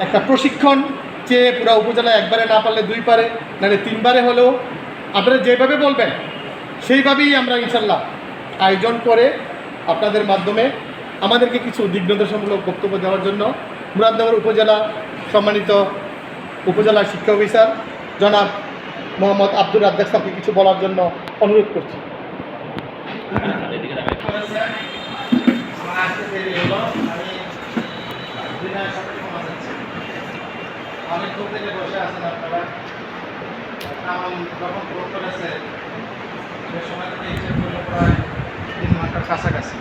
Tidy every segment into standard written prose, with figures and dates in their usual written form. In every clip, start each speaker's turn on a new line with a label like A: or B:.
A: একটা প্রশিক্ষণ চেয়ে পুরো উপজেলায় একবারে না পারলে 2 পারে, নাহলে 3 বারে হলেও আপনারা যেভাবে বলবেন সেইভাবেই আমরা ইনশাল্লাহ আয়োজন করে আপনাদের মাধ্যমে আমাদেরকে কিছু দিগ্নির্দেশমূলক বক্তব্য দেওয়ার জন্য মুরাদনগর উপজেলা সম্মানিত উপজেলা শিক্ষা অফিসার জনাব মোহাম্মদ আব্দুর রাজ্জাক সাহেবকে কিছু বলার জন্য অনুরোধ করছি। অনেকক্ষণ থেকে বসে আছেন আপনারা, যখন ভোট করেছে সে সময় থেকে হিসেব করলে প্রায় 3 ঘন্টার কাছাকাছি।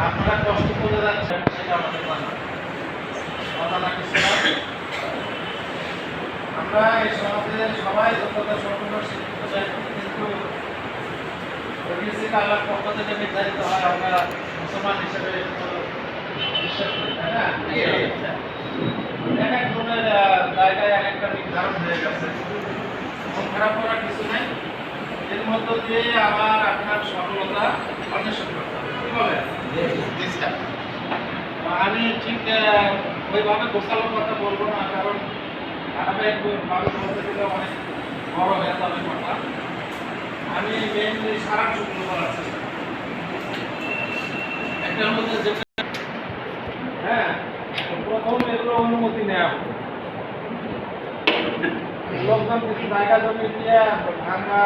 A: আপনারা কষ্ট করে যাচ্ছেন সেটা আমাদের অজানা কিছু না। আমরা এই সমাজের সবাই যোগ্যতা সম্পূর্ণ শিক্ষিত চাই, কিন্তু আল্লাহর পক্ষ থেকে নির্ধারিত হয় আমরা মুসলমান হিসেবে বিশ্বাস করি, তাই না? এক এক ধরনের জায়গায় এক একটা নির্ধারণ হয়ে গেছে, মন খারাপ করার কিছু নেই। এর মধ্য দিয়ে আমার আপনার সফলতা অন্বেষণ করতে হবে, কি বলেন? আমি ঠিক ওইভাবে গোছালো কথা বলবো না, কারণ ধারাবাহিকভাবে বলতে গেলে অনেক বড় হয়ে যাবে কথা। আমি মেনলি সারা শুক্র করার চেষ্টা করি। একটার মধ্যে যেটা প্রথম এগুলো অনুমতি নেওয়া হবে। লোকজন কিছু জায়গা জমি দিয়ে ভাঙা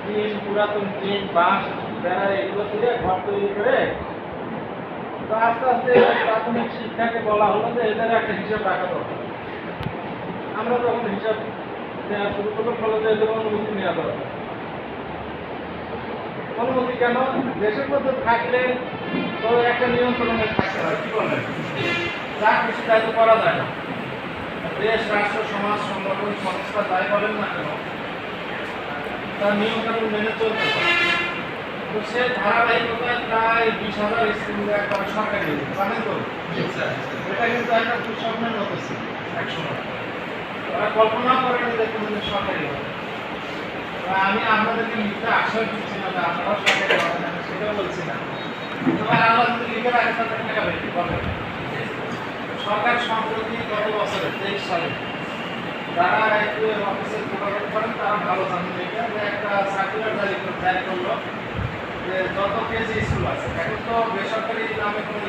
A: টিন, পুরাতন টিন, বাঁশ, বেড়া এগুলো দিয়ে ঘর তৈরি করে তো আস্তে আস্তে প্রাথমিক শিক্ষাকে বলা হলো যে এদের একটা হিসাব রাখা দরকার। আমরা তখন হিসাব নেওয়া শুরু করবো, ফলে এদের অনুমতি নেওয়া দরকার। অনুমতি কেন? দেশের মধ্যে থাকলে তো একটা নিয়ন্ত্রণে থাকতে হয়, কি বলেন? যা কিছু তাই তো করা যায় না। দেশ, রাষ্ট্র, সমাজ, সংগঠন, সংস্থা যাই বলেন না কেন তার নিয়মকানুন মেনে চলতে হয়। তো সে ধারাবাহিকতায় প্রায় 20,000 স্কুল একবার সরকারি জানেন তো, এটা কিন্তু একটা দুঃস্বপ্নের মতো ছিল একসময়। ওরা কল্পনা করেনি যে কোনোদিন সরকারি হবে। আমি আপনাদেরকে মিথ্যা আশ্বাস দিচ্ছি না যে আপনারাও সরকারি হবে না, সেটাও বলছি না। তবে আল্লাহ যদি লিখে রাখে তাদের টাকা বেশি পাবে। সরকার সম্প্রতি গত বছরে 23 সালে যারা একটু অফিসে যোগাযোগ করেন তারা ভালো জানেন এটা, যে একটা সার্কুলার জারি করলো যে যত কেজি স্কুল আছে এখন তো বেসরকারি নামে কোনো